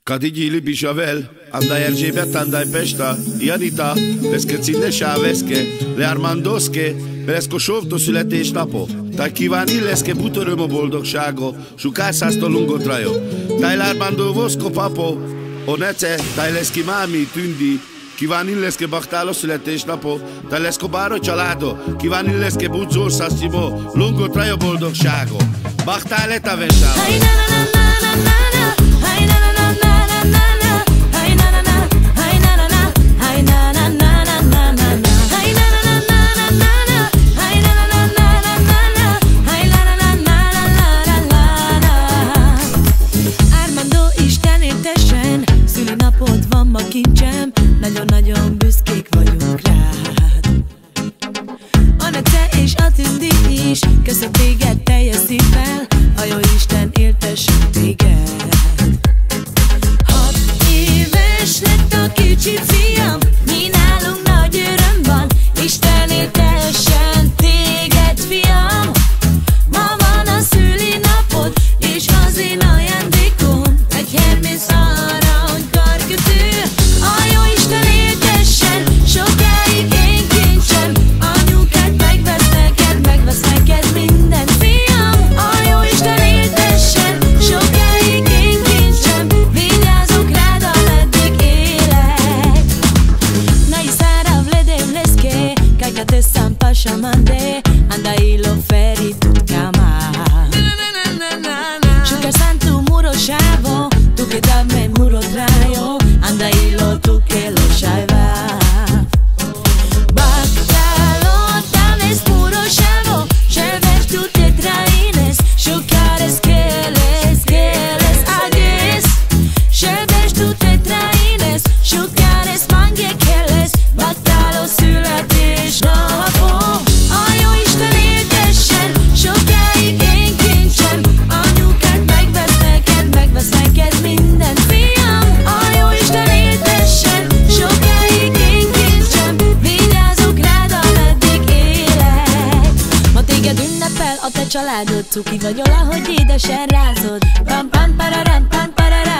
Kadigi Libi Javel, andai Erzsébet, andai Pesta, Janita, leszke Cindeša Veske, le Armandoszke, leszko sovto születésnapot, taj kívánni leszke butöröm a boldogságot, sukászázta lungot rajo, taj l'Armando Voszko papo, o nece, taj leszki mámi tündi, kívánni leszke baktálo születésnapot, taj leszko báro családo, kívánni leszke budzor szaszimo, lungot rajo boldogságot, baktál eta vesával. Szülinapod van ma kincsem, nagyon-nagyon büszkék vagyunk rád. A nece és a tündi is köszön téged teljes szívvel, a jó Isten éltessen téged. 6 éves lett a kicsi fiam, mi nálunk nagy öröm van, Isten éltessen téged, fiam. Ma van a szülinapod, és az én ajándékom egy Hermész arany karkötő. A jó Isten éltessen sokáig én kincsem, anyukád megvesz neked minden, fiam. A jó Isten éltessen sokáig én kincsem, vigyázok rád, ameddig élek. Na i Sara vledem leske, kaj te sam paša mande, anda ilo feri tutkama. Šukar santu muro šavo, tu che da me muro trajo, anda ilo tu che lo šajva. Baktalo danes muro šavo, še veš tu te traines, šukares keles ades. Še veš tu te traines, šukares mange keles, baktalo születésnapom. A jó Isten éltessen sokáig én kincsem, anyukád megvesz neked minden, fiam. A jó Isten éltessen sokáig én kincsem, vigyázok rád, ameddig élek. Ma téged ünnepel a te családod, cuki vagy, ahogy édesen rázod. Pam pam pararam, pam pararam.